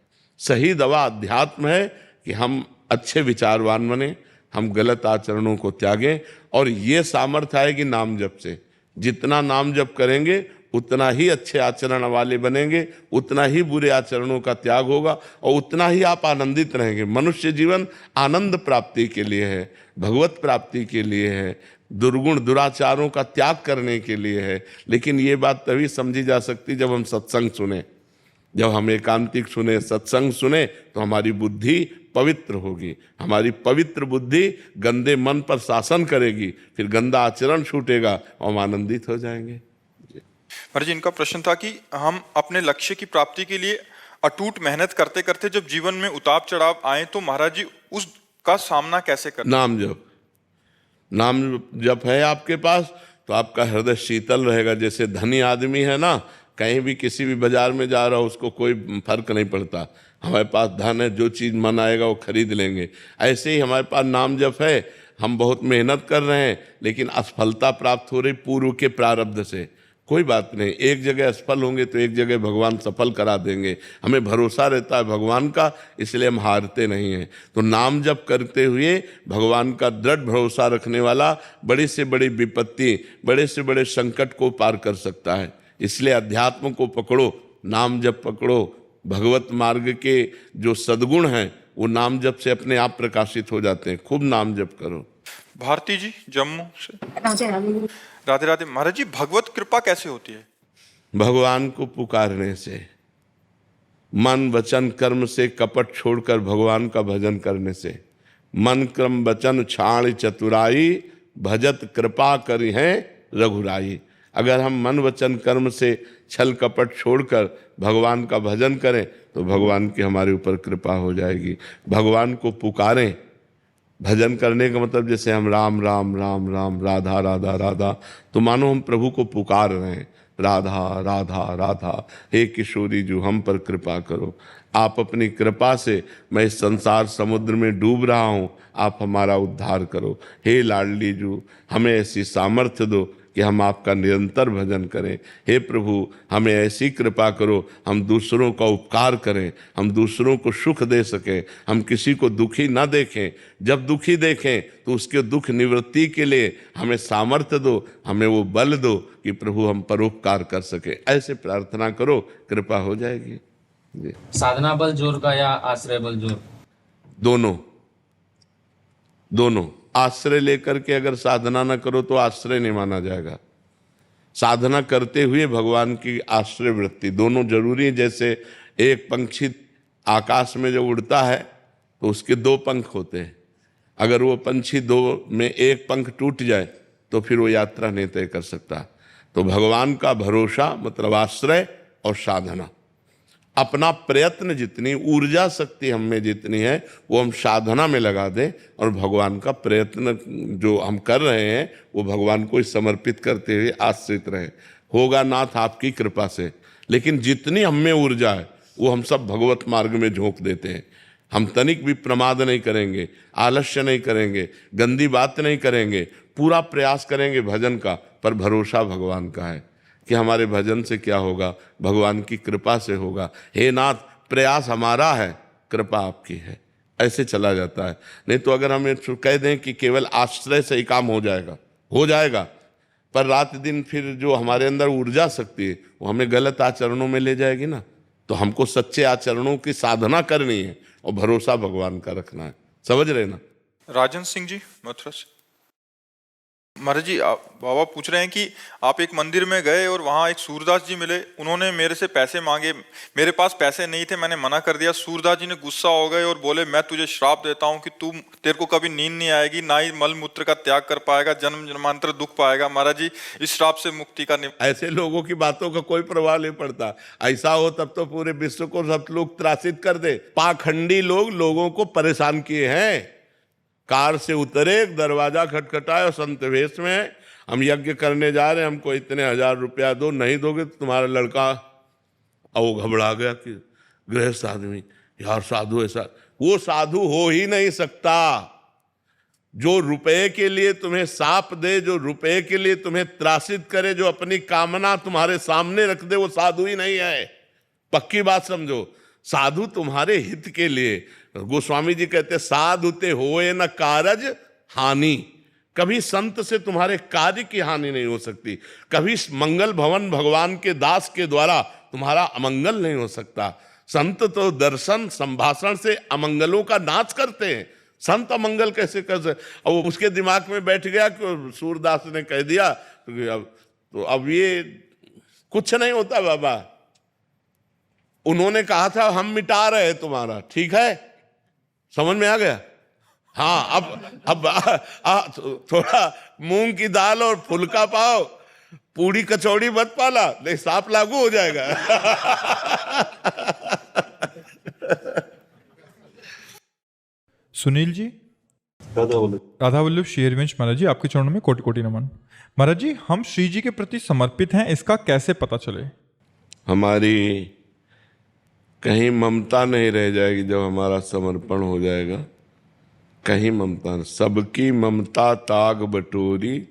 सही दवा अध्यात्म है कि हम अच्छे विचारवान बने, हम गलत आचरणों को त्यागें। और ये सामर्थ्य आएगी नाम जप से। जितना नाम जप करेंगे उतना ही अच्छे आचरण वाले बनेंगे, उतना ही बुरे आचरणों का त्याग होगा और उतना ही आप आनंदित रहेंगे। मनुष्य जीवन आनंद प्राप्ति के लिए है, भगवत प्राप्ति के लिए है, दुर्गुण दुराचारों का त्याग करने के लिए है। लेकिन ये बात तभी समझी जा सकती जब हम सत्संग सुने, जब हम एकांतिक सुने, सत्संग सुने तो हमारी बुद्धि पवित्र होगी। हमारी पवित्र बुद्धि गंदे मन पर शासन करेगी, फिर गंदा आचरण छूटेगा और हम आनंदित हो जाएंगे। महाराज जी, इनका प्रश्न था कि हम अपने लक्ष्य की प्राप्ति के लिए अटूट मेहनत करते करते जब जीवन में उतार चढ़ाव आए तो महाराज जी उसका सामना कैसे करें? नाम जप, नाम जप है आपके पास तो आपका हृदय शीतल रहेगा। जैसे धनी आदमी है ना, कहीं भी किसी भी बाजार में जा रहा हो उसको कोई फर्क नहीं पड़ता, हमारे पास धन है, जो चीज़ मन आएगा वो खरीद लेंगे। ऐसे ही हमारे पास नाम जप है, हम बहुत मेहनत कर रहे हैं लेकिन असफलता प्राप्त हो रही पूर्व के प्रारब्ध से। कोई बात नहीं, एक जगह असफल होंगे तो एक जगह भगवान सफल करा देंगे। हमें भरोसा रहता है भगवान का, इसलिए हम हारते नहीं हैं। तो नाम जप करते हुए भगवान का दृढ़ भरोसा रखने वाला बड़ी से बड़ी विपत्ति, बड़े से बड़े संकट को पार कर सकता है। इसलिए अध्यात्म को पकड़ो, नाम जप पकड़ो। भगवत मार्ग के जो सद्गुण हैं वो नाम जप से अपने आप प्रकाशित हो जाते हैं। खूब नाम जप करो। भारती जी जम्मू से, राधे राधे। महाराज जी, भगवत कृपा कैसे होती है? भगवान को पुकारने से, मन वचन कर्म से कपट छोड़कर भगवान का भजन करने से। मन क्रम वचन छाण चतुराई, भजत कृपा करी है रघुराई। अगर हम मन वचन कर्म से छल कपट छोड़कर भगवान का भजन करें तो भगवान की हमारे ऊपर कृपा हो जाएगी। भगवान को पुकारें। भजन करने का मतलब जैसे हम राम राम राम राम, राधा राधा राधा, तो मानो हम प्रभु को पुकार रहे हैं, राधा राधा राधा, हे किशोरी जू हम पर कृपा करो। आप अपनी कृपा से, मैं इस संसार समुद्र में डूब रहा हूँ, आप हमारा उद्धार करो। हे लाडली जू, हमें ऐसी सामर्थ्य दो कि हम आपका निरंतर भजन करें। हे प्रभु, हमें ऐसी कृपा करो हम दूसरों का उपकार करें, हम दूसरों को सुख दे सकें, हम किसी को दुखी ना देखें। जब दुखी देखें तो उसके दुख निवृत्ति के लिए हमें सामर्थ्य दो, हमें वो बल दो कि प्रभु हम परोपकार कर सके। ऐसे प्रार्थना करो, कृपा हो जाएगी जी। साधना बल जोर का या आश्रय बल जोर? दोनों दोनों। आश्रय लेकर के अगर साधना न करो तो आश्रय नहीं माना जाएगा। साधना करते हुए भगवान की आश्रय वृत्ति, दोनों जरूरी है। जैसे एक पंछी आकाश में जब उड़ता है तो उसके दो पंख होते हैं, अगर वो पंछी दो में एक पंख टूट जाए तो फिर वो यात्रा नहीं तय कर सकता। तो भगवान का भरोसा मतलब आश्रय और साधना। अपना प्रयत्न, जितनी ऊर्जा शक्ति हम में जितनी है वो हम साधना में लगा दें और भगवान का प्रयत्न जो हम कर रहे हैं वो भगवान को समर्पित करते हुए आश्रित रहें। होगा नाथ आपकी कृपा से। लेकिन जितनी हम में ऊर्जा है वो हम सब भगवत मार्ग में झोंक देते हैं। हम तनिक भी प्रमाद नहीं करेंगे, आलस्य नहीं करेंगे, गंदी बात नहीं करेंगे, पूरा प्रयास करेंगे भजन का, पर भरोसा भगवान का है कि हमारे भजन से क्या होगा, भगवान की कृपा से होगा। हे नाथ, प्रयास हमारा है, कृपा आपकी है। ऐसे चला जाता है। नहीं तो अगर हम कह दें कि केवल आश्रय से ही काम हो जाएगा, पर रात दिन फिर जो हमारे अंदर ऊर्जा शक्ति है वो हमें गलत आचरणों में ले जाएगी ना। तो हमको सच्चे आचरणों की साधना करनी है और भरोसा भगवान का रखना है। समझ रहे ना? राजन सिंह जी मथुरा से। महाराज जी, बाबा पूछ रहे हैं कि आप एक मंदिर में गए और वहां एक सूरदास जी मिले, उन्होंने मेरे से पैसे मांगे, मेरे पास पैसे नहीं थे, मैंने मना कर दिया। सूरदास जी ने गुस्सा हो गए और बोले मैं तुझे श्राप देता हूं कि तेरे को कभी नींद नहीं आएगी, ना ही मल मूत्र का त्याग कर पाएगा, जन्म जन्मांतर दुख पाएगा। महाराज जी, इस श्राप से मुक्ति का ऐसे लोगों की बातों का कोई प्रभाव नहीं पड़ता। ऐसा हो तब तो पूरे विश्व को सब लोग त्रासित कर दे। पाखंडी लोग लोगों को परेशान किए हैं। कार से उतरे, दरवाजा खटखटाए और संत वेश में है, हम यज्ञ करने जा रहे हैं, हमको इतने 1000 रुपया दो, नहीं दोगे तो तुम्हारा लड़का। और वो घबरा गया कि गृहस्थ आदमी, यार साधु ऐसा, वो साधु हो ही नहीं सकता। जो रुपए के लिए तुम्हें साप दे, जो रुपए के लिए तुम्हें त्रासित करे, जो अपनी कामना तुम्हारे सामने रख दे, वो साधु ही नहीं है। पक्की बात समझो। साधु तुम्हारे हित के लिए, गोस्वामी जी कहते साधु ते होए न कारज हानि। कभी संत से तुम्हारे कार्य की हानि नहीं हो सकती। कभी मंगल भवन भगवान के दास के द्वारा तुम्हारा अमंगल नहीं हो सकता। संत तो दर्शन संभाषण से अमंगलों का नाश करते हैं। संत अमंगल कैसे कर सकते? अब उसके दिमाग में बैठ गया कि सूरदास ने कह दिया तो अब ये कुछ नहीं होता बाबा। उन्होंने कहा था हम मिटा रहे तुम्हारा, ठीक है, समझ में आ गया। हाँ, अब थोड़ा मूंग की दाल और फुल्का पाओ, पूड़ी कचौड़ी मत पाला, नहीं सांप लागू हो जाएगा। सुनील जी, राधा वल्लभ शेरवंश महाराज जी, आपके चरणों में कोटि कोटि नमन। महाराज जी, हम श्री जी के प्रति समर्पित हैं, इसका कैसे पता चले? हमारी कहीं ममता नहीं रह जाएगी जब हमारा समर्पण हो जाएगा। कहीं ममता, सबकी ममता ताग बटोरी,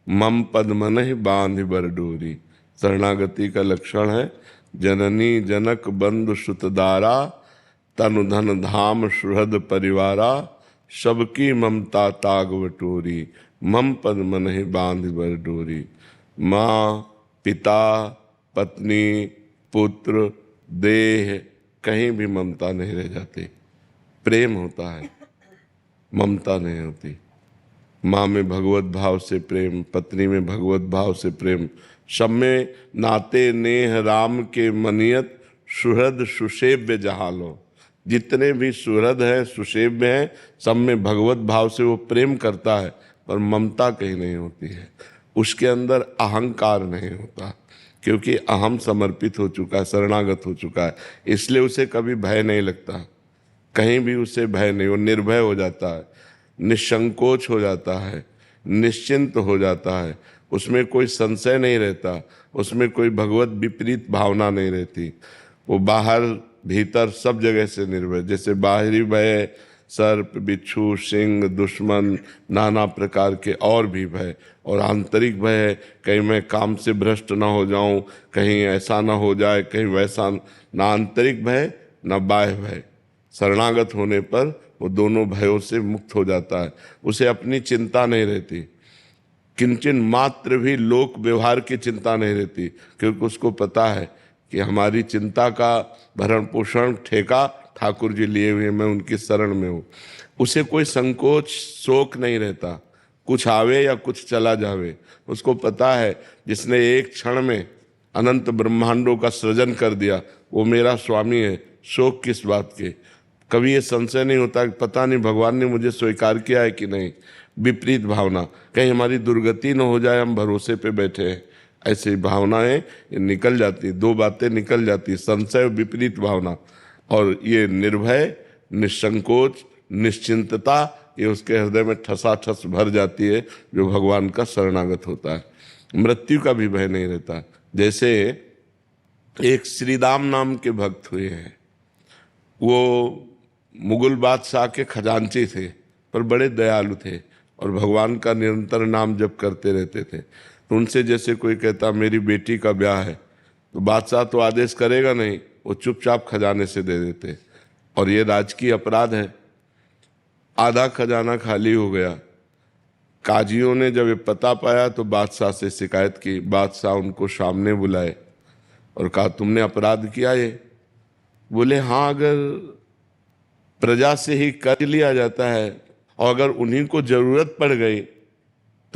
मम पद मनहि बांध बर डोरी। शरणागति का लक्षण है जननी जनक बंधु सुतदारा, तनु धन धाम सुहृद परिवारा। सबकी ममता ताग बटोरी, मम पद मनहि बांध बर डोरी। माँ, पिता, पत्नी, पुत्र, देह, कहीं भी ममता नहीं रह जाती। प्रेम होता है, ममता नहीं होती। माँ में भगवत भाव से प्रेम, पत्नी में भगवत भाव से प्रेम। सब में नाते नेह राम के मनियत, सुहृद सुसेव्य जहालो। जितने भी सुहृद हैं, सुसेव्य हैं, सब में भगवत भाव से वो प्रेम करता है, पर ममता कहीं नहीं होती है। उसके अंदर अहंकार नहीं होता, क्योंकि अहम समर्पित हो चुका है, शरणागत हो चुका है। इसलिए उसे कभी भय नहीं लगता, कहीं भी उसे भय नहीं, वो निर्भय हो जाता है, निसंकोच हो जाता है, निश्चिंत हो जाता है। उसमें कोई संशय नहीं रहता, उसमें कोई भगवत विपरीत भावना नहीं रहती। वो बाहर भीतर सब जगह से निर्भय। जैसे बाहरी भय सर्प, बिच्छू, सिंह, दुश्मन, नाना प्रकार के और भी भय, और आंतरिक भय है कहीं मैं काम से भ्रष्ट ना हो जाऊं, कहीं ऐसा ना हो जाए, कहीं वैसा ना। आंतरिक भय ना बाह्य भय। शरणागत होने पर वो दोनों भयों से मुक्त हो जाता है। उसे अपनी चिंता नहीं रहती, किंचन मात्र भी लोक व्यवहार की चिंता नहीं रहती, क्योंकि उसको पता है कि हमारी चिंता का भरण पोषण ठेका ठाकुर जी लिए हुए, मैं उनकी शरण में हूँ। उसे कोई संकोच शोक नहीं रहता, कुछ आवे या कुछ चला जावे। उसको पता है जिसने एक क्षण में अनंत ब्रह्मांडों का सृजन कर दिया वो मेरा स्वामी है, शोक किस बात के। कभी ये संशय नहीं होता कि पता नहीं भगवान ने मुझे स्वीकार किया है कि नहीं। विपरीत भावना, कहीं हमारी दुर्गति न हो जाए, हम भरोसे पे बैठे हैं, ऐसी भावनाएं निकल जाती। दो बातें निकल जाती, संशय और विपरीत भावना, और ये निर्भय, निसंकोच, निश्चिंतता, ये उसके हृदय में ठसाठस भर जाती है जो भगवान का शरणागत होता है। मृत्यु का भी भय नहीं रहता। जैसे एक श्रीदाम नाम के भक्त हुए हैं, वो मुगल बादशाह के खजांची थे, पर बड़े दयालु थे और भगवान का निरंतर नाम जप करते रहते थे। तो उनसे जैसे कोई कहता मेरी बेटी का ब्याह है, तो बादशाह तो आदेश करेगा नहीं, वो चुपचाप खजाने से दे देते। और ये राजकीय अपराध है। आधा खजाना खाली हो गया। काजियों ने जब ये पता पाया तो बादशाह से शिकायत की। बादशाह उनको सामने बुलाए और कहा तुमने अपराध किया ये? बोले हाँ, अगर प्रजा से ही कर लिया जाता है और अगर उन्हीं को जरूरत पड़ गई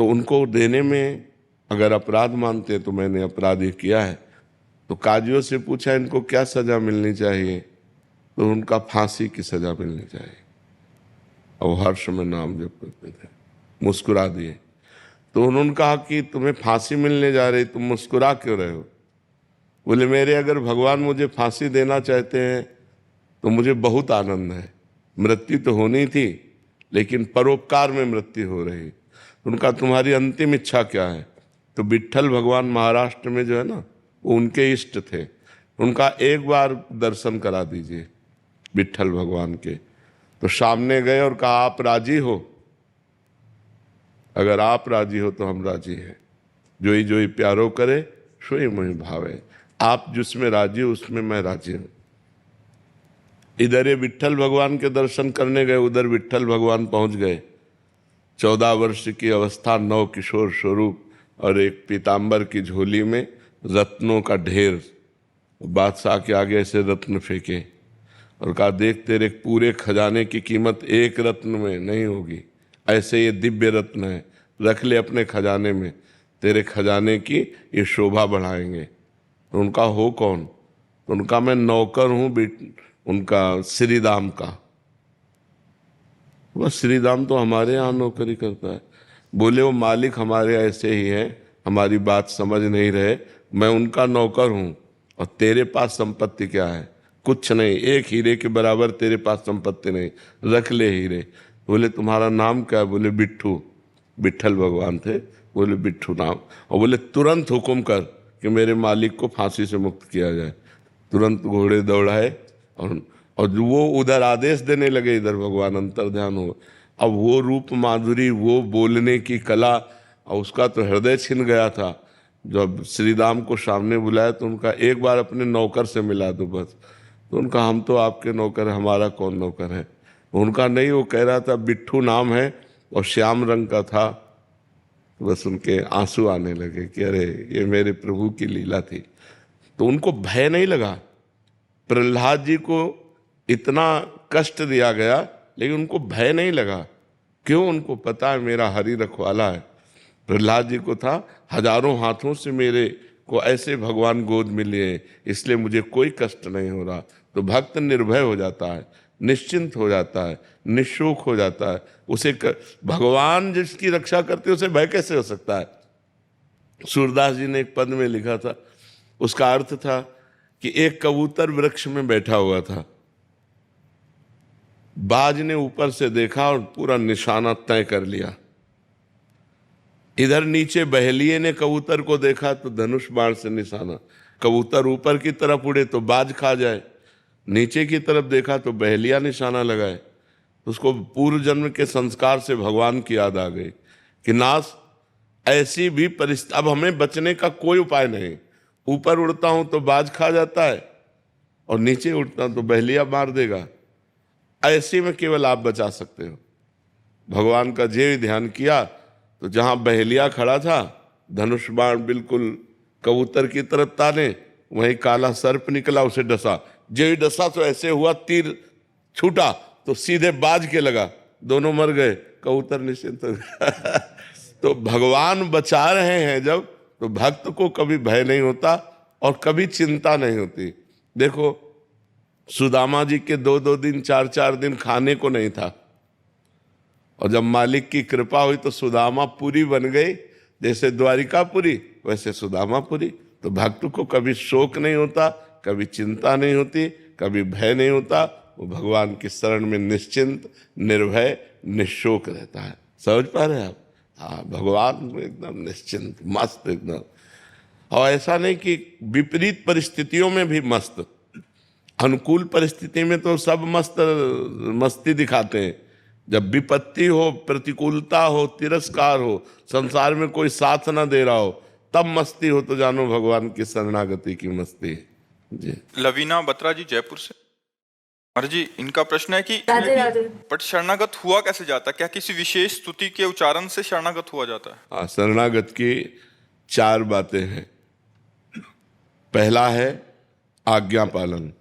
तो उनको देने में अगर अपराध मानते हैं तो मैंने अपराध ये किया है, तो काजियों से पूछा इनको क्या सजा मिलनी चाहिए, तो उनका फांसी की सजा मिलनी चाहिए। और हर्ष में नाम जप करते थे, मुस्कुरा दिए। तो उन्होंने कहा कि तुम्हें फांसी मिलने जा रही, तुम मुस्कुरा क्यों रहे हो? बोले मेरे अगर भगवान मुझे फांसी देना चाहते हैं तो मुझे बहुत आनंद है, मृत्यु तो होनी थी लेकिन परोपकार में मृत्यु हो रही। उनका तुम्हारी अंतिम इच्छा क्या है? तो विट्ठल भगवान महाराष्ट्र में जो है ना, वो उनके इष्ट थे, उनका एक बार दर्शन करा दीजिए विट्ठल भगवान के। तो सामने गए और कहा आप राजी हो? अगर आप राजी हो तो हम राजी हैं। जोई जोई प्यारो करे सोई मोहि भावे। आप जिसमें राजी हो उसमें मैं राजी हूं। इधर ये विट्ठल भगवान के दर्शन करने गए, उधर विट्ठल भगवान पहुंच गए। 14 वर्ष की अवस्था, नव किशोर स्वरूप और एक पीताम्बर की झोली में रत्नों का ढेर। बादशाह के आगे ऐसे रत्न फेंके और कहा देख तेरे पूरे खजाने की कीमत एक रत्न में नहीं होगी, ऐसे ये दिव्य रत्न है, रख ले अपने खजाने में, तेरे खजाने की ये शोभा बढ़ाएंगे। तो उनका हो कौन? तो उनका मैं नौकर हूँ उनका श्रीदाम का। वह श्रीदाम तो हमारे यहाँ नौकरी करता है। बोले वो मालिक हमारे ऐसे ही हैं, हमारी बात समझ नहीं रहे, मैं उनका नौकर हूँ और तेरे पास संपत्ति क्या है? कुछ नहीं, एक हीरे के बराबर तेरे पास संपत्ति नहीं, रख ले हीरे। बोले तुम्हारा नाम क्या है? बोले बिट्ठू। विट्ठल भगवान थे, बोले बिट्ठू नाम। और बोले तुरंत हुक्म कर कि मेरे मालिक को फांसी से मुक्त किया जाए। तुरंत घोड़े दौड़ाए और वो उधर आदेश देने लगे, इधर भगवान अंतर्ध्यान हो। अब वो रूप माधुरी, वो बोलने की कला, और उसका तो हृदय छिन गया था। जब श्रीराम को सामने बुलाया तो उनका एक बार अपने नौकर से मिला दो बस। तो उनका हम तो आपके नौकर हैं, हमारा कौन नौकर है? उनका नहीं, वो कह रहा था बिट्ठू नाम है और श्याम रंग का था। बस उनके आंसू आने लगे कि अरे ये मेरे प्रभु की लीला थी। तो उनको भय नहीं लगा। प्रहलाद जी को इतना कष्ट दिया गया लेकिन उनको भय नहीं लगा। क्यों? उनको पता है मेरा हरि रखवाला है। प्रहलाद जी को था हजारों हाथों से मेरे को ऐसे भगवान गोद मिले हैं, इसलिए मुझे कोई कष्ट नहीं हो रहा। तो भक्त निर्भय हो जाता है, निश्चिंत हो जाता है, निशोक हो जाता है। उसे भगवान जिसकी रक्षा करते उसे भय कैसे हो सकता है? सूरदास जी ने एक पद में लिखा था, उसका अर्थ था कि एक कबूतर वृक्ष में बैठा हुआ था, बाज ने ऊपर से देखा और पूरा निशाना तय कर लिया। इधर नीचे बहेलिए ने कबूतर को देखा तो धनुष बाण से निशाना, कबूतर ऊपर की तरफ उड़े तो बाज खा जाए, नीचे की तरफ देखा तो बहेलिया निशाना लगाए। उसको पूर्व जन्म के संस्कार से भगवान की याद आ गई कि नाथ ऐसी भी परिस्थिति, अब हमें बचने का कोई उपाय नहीं। ऊपर उड़ता हूं तो बाज खा जाता है और नीचे उड़ता हूं तो बहेलिया मार देगा। ऐसे में केवल आप बचा सकते हो। भगवान का जे ध्यान किया तो जहां बहेलिया खड़ा था, धनुष बाण बिल्कुल कबूतर की तरफ ताने, वहीं काला सर्प निकला, उसे डसा। जो ही डसा तो ऐसे हुआ, तीर छूटा तो सीधे बाज के लगा, दोनों मर गए, कबूतर निश्चिंत हो गया। तो भगवान बचा रहे हैं जब, तो भक्त को कभी भय नहीं होता और कभी चिंता नहीं होती। देखो सुदामा जी के 2-2 दिन 4-4 दिन खाने को नहीं था, और जब मालिक की कृपा हुई तो सुदामापुरी बन गई। जैसे द्वारिकापुरी वैसे सुदामापुरी। तो भक्त को कभी शोक नहीं होता, कभी चिंता नहीं होती, कभी भय नहीं होता। वो भगवान की शरण में निश्चिंत, निर्भय, निशोक रहता है। समझ पा रहे हैं आप? हाँ, भगवान एकदम निश्चिंत, मस्त एकदम। और ऐसा नहीं कि विपरीत परिस्थितियों में भी मस्त, अनुकूल परिस्थिति में तो सब मस्ती दिखाते हैं। जब विपत्ति हो, प्रतिकूलता हो, तिरस्कार हो, संसार में कोई साथ ना दे रहा हो, तब मस्ती हो तो जानो भगवान की शरणागति की मस्ती है। जी। लवीना बत्रा जी जयपुर से। महाराज जी, इनका प्रश्न है कि राधे राधे। बट शरणागत हुआ कैसे जाता है? क्या किसी विशेष स्तुति के उच्चारण से शरणागत हुआ जाता है? हाँ, शरणागत की 4 बातें हैं। पहला है आज्ञा पालन।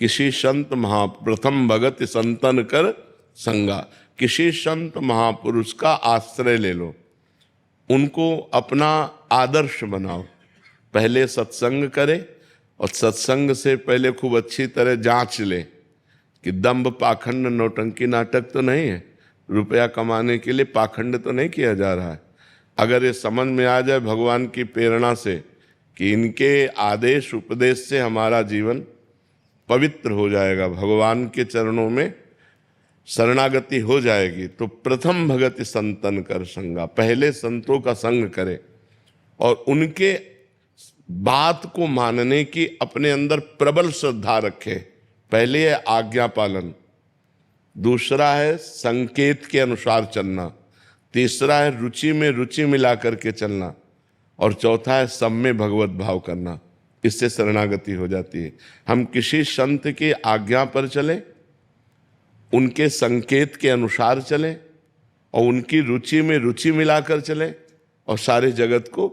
किसी संत प्रथम भगत संतन कर संगा, किसी संत महापुरुष का आश्रय ले लो। उनको अपना आदर्श बनाओ। पहले सत्संग करे और सत्संग से पहले खूब अच्छी तरह जांच ले कि दंभ पाखंड नौटंकी नाटक तो नहीं है, रुपया कमाने के लिए पाखंड तो नहीं किया जा रहा है। अगर ये समझ में आ जाए भगवान की प्रेरणा से कि इनके आदेश उपदेश से हमारा जीवन पवित्र हो जाएगा, भगवान के चरणों में शरणागति हो जाएगी, तो प्रथम भगति संतन कर संगा, पहले संतों का संग करे और उनके बात को मानने की अपने अंदर प्रबल श्रद्धा रखे। पहले है आज्ञा पालन, दूसरा है संकेत के अनुसार चलना, तीसरा है रुचि में रुचि मिला करके चलना और चौथा है सब में भगवत भाव करना। इससे शरणागति हो जाती है। हम किसी संत की आज्ञा पर चले, उनके संकेत के अनुसार चले और उनकी रुचि में रुचि मिलाकर चले और सारे जगत को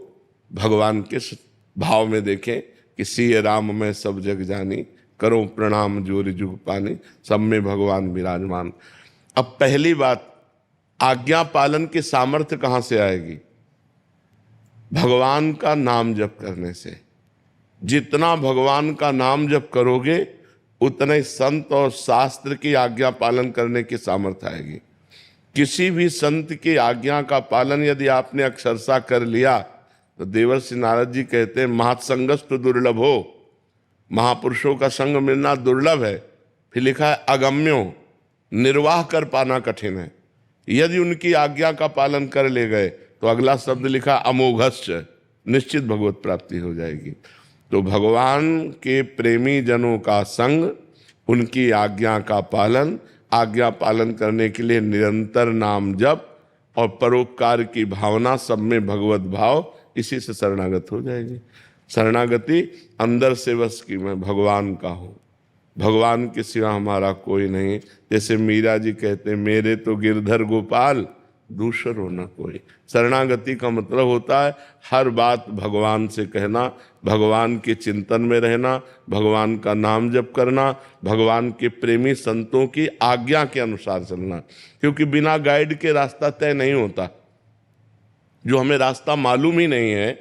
भगवान के भाव में देखें कि सिय राम मैं सब जग जानी, करो प्रणाम जोरि जुग पानी, सब में भगवान विराजमान। अब पहली बात, आज्ञा पालन की सामर्थ्य कहाँ से आएगी? भगवान का नाम जप करने से। जितना भगवान का नाम जप करोगे उतने संत और शास्त्र की आज्ञा पालन करने की सामर्थ्य आएगी। किसी भी संत की आज्ञा का पालन यदि आपने अक्षरशः कर लिया तो देवर्षि नारद जी कहते हैं महत्संगस्तु दुर्लभ हो, महापुरुषों का संग मिलना दुर्लभ है। फिर लिखा है अगम्यो, निर्वाह कर पाना कठिन है। यदि उनकी आज्ञा का पालन कर ले गए तो अगला शब्द लिखा अमोघश्च, निश्चित भगवत प्राप्ति हो जाएगी। तो भगवान के प्रेमी जनों का संग, उनकी आज्ञा का पालन, आज्ञा पालन करने के लिए निरंतर नाम जप और परोपकार की भावना, सब में भगवत भाव, इसी से शरणागत हो जाएगी। शरणागति अंदर से बस कि मैं भगवान का हूँ, भगवान के सिवा हमारा कोई नहीं। जैसे मीरा जी कहते हैं मेरे तो गिरधर गोपाल दूसरो न कोई। शरणागति का मतलब होता है हर बात भगवान से कहना, भगवान के चिंतन में रहना, भगवान का नाम जप करना, भगवान के प्रेमी संतों की आज्ञा के अनुसार चलना। क्योंकि बिना गाइड के रास्ता तय नहीं होता। जो हमें रास्ता मालूम ही नहीं है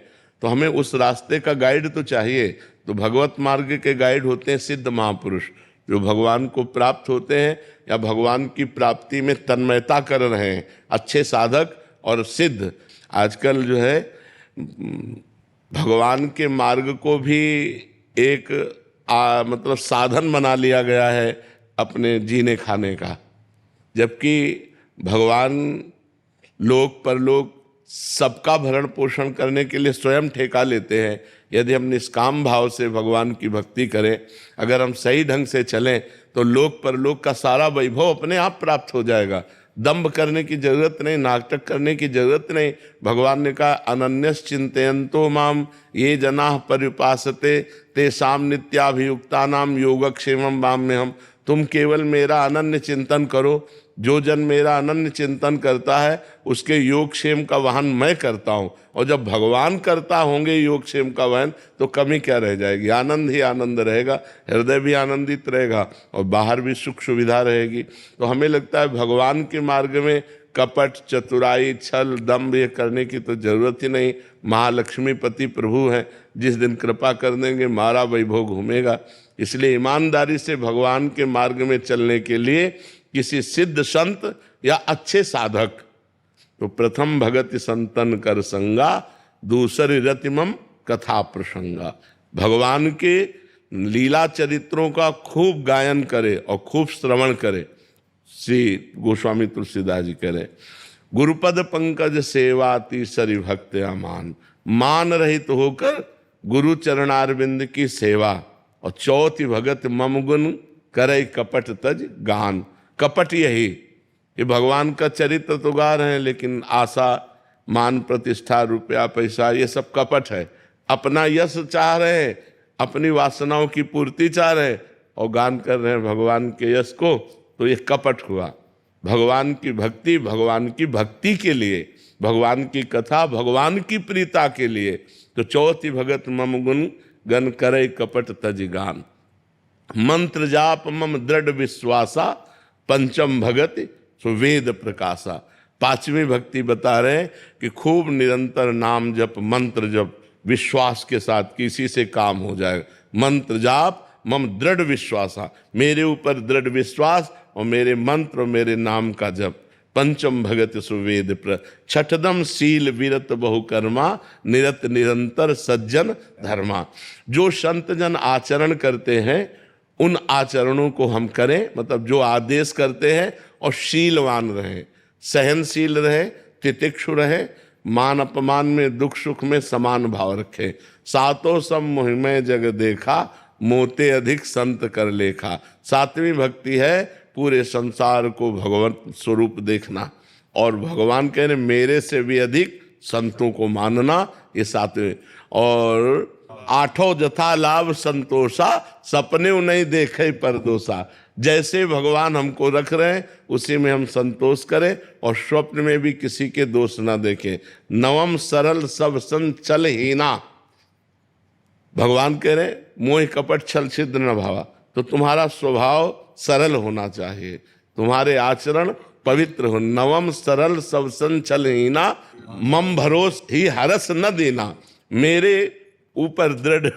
तो हमें उस रास्ते का गाइड तो चाहिए। तो भगवत मार्ग के गाइड होते हैं सिद्ध महापुरुष, जो भगवान को प्राप्त होते हैं या भगवान की प्राप्ति में तन्मयता कर रहे हैं, अच्छे साधक और सिद्ध। आजकल जो है भगवान के मार्ग को भी एक मतलब साधन बना लिया गया है अपने जीने खाने का, जबकि भगवान लोक परलोक सबका भरण पोषण करने के लिए स्वयं ठेका लेते हैं। यदि हम निष्काम भाव से भगवान की भक्ति करें, अगर हम सही ढंग से चलें तो लोक परलोक का सारा वैभव अपने आप प्राप्त हो जाएगा। दंभ करने की जरूरत नहीं, नाटक करने की जरूरत नहीं। भगवान ने कहा अनन्यस चिंतयन्तो माम ये जनाः पर्युपासते तेषां नित्याभियुक्तानां योगक्षेमं वाम्यहम्। तुम केवल मेरा अनन्य चिंतन करो, जो जन मेरा अनन्य चिंतन करता है उसके योगक्षेम का वहन मैं करता हूँ। और जब भगवान करता होंगे योगक्षेम का वहन तो कमी क्या रह जाएगी? आनंद ही आनंद रहेगा, हृदय भी आनंदित रहेगा और बाहर भी सुख सुविधा रहेगी। तो हमें लगता है भगवान के मार्ग में कपट, चतुराई, छल, दंभ ये करने की तो जरूरत ही नहीं। महालक्ष्मी पति प्रभु हैं, जिस दिन कृपा कर देंगे मारा वैभव घूमेगा। इसलिए ईमानदारी से भगवान के मार्ग में चलने के लिए किसी सिद्ध संत या अच्छे साधक, तो प्रथम भगति संतन कर संगा, दूसरी रतिमम कथा प्रसंगा। भगवान के लीला चरित्रों का खूब गायन करे और खूब श्रवण करे। श्री गोस्वामी तुलसीदास जी कह रहे गुरुपद पंकज सेवा तीसरी भक्त अमान, मान रहित होकर गुरु चरणारविंद की सेवा और चौथी भगत मम गुण करे कपट तज गान। कपट यही कि भगवान का चरित्र तो गा रहे हैं लेकिन आशा, मान, प्रतिष्ठा, रुपया, पैसा ये सब कपट है। अपना यश चाह रहे हैं, अपनी वासनाओं की पूर्ति चाह रहे हैं और गान कर रहे हैं भगवान के यश को, तो ये कपट हुआ। भगवान की भक्ति के लिए, भगवान की कथा, भगवान की प्रीता के लिए। तो चौथी भगत मम गुण गन करे कपट तज गान। मंत्र जाप मम दृढ़ विश्वासा, पंचम भगत सुवेद प्रकाशा। पांचवी भक्ति बता रहे हैं कि खूब निरंतर नाम जप, मंत्र जप, विश्वास के साथ किसी से काम हो जाएगा। मंत्र जाप मम दृढ़ विश्वास, मेरे ऊपर दृढ़ विश्वास और मेरे मंत्र और मेरे नाम का जप। पंचम भगत सुवेद प्र, छठदम शील विरत बहुकर्मा, निरत निरंतर सज्जन धर्मा। जो संत जन आचरण करते हैं उन आचरणों को हम करें, मतलब जो आदेश करते हैं, और शीलवान रहें, सहनशील रहे, तितिक्षु रहे, मान अपमान में दुख सुख में समान भाव रखे। सातों सब मोहिमय जग देखा, मोते अधिक संत कर लेखा। सातवीं भक्ति है पूरे संसार को भगवत स्वरूप देखना, और भगवान कह रहे मेरे से भी अधिक संतों को मानना, ये सातवें। और आठों जथा लाभ संतोषा, सपने नहीं देखे परदोषा। जैसे भगवान हमको रख रहे हैं उसी में हम संतोष करें और स्वप्न में भी किसी के दोष ना देखें। नवम सरल सब संग चल हीना, भगवान कह रहे मोह कपट छल छिद्र न भावा। तो तुम्हारा स्वभाव सरल होना चाहिए, तुम्हारे आचरण पवित्र हो। नवम सरल सब संग चल हीना, मम भरोस ही हरस न देना। मेरे ऊपर दृढ़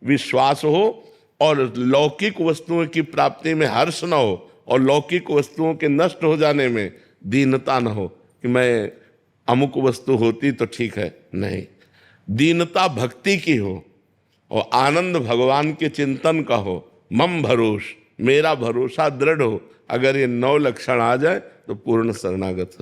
विश्वास हो और लौकिक वस्तुओं की प्राप्ति में हर्ष न हो, और लौकिक वस्तुओं के नष्ट हो जाने में दीनता न हो कि मैं अमुक वस्तु होती तो ठीक है, नहीं। दीनता भक्ति की हो और आनंद भगवान के चिंतन का हो। मम भरोस, मेरा भरोसा दृढ़ हो। अगर ये 9 लक्षण आ जाए तो पूर्ण शरणागत हो।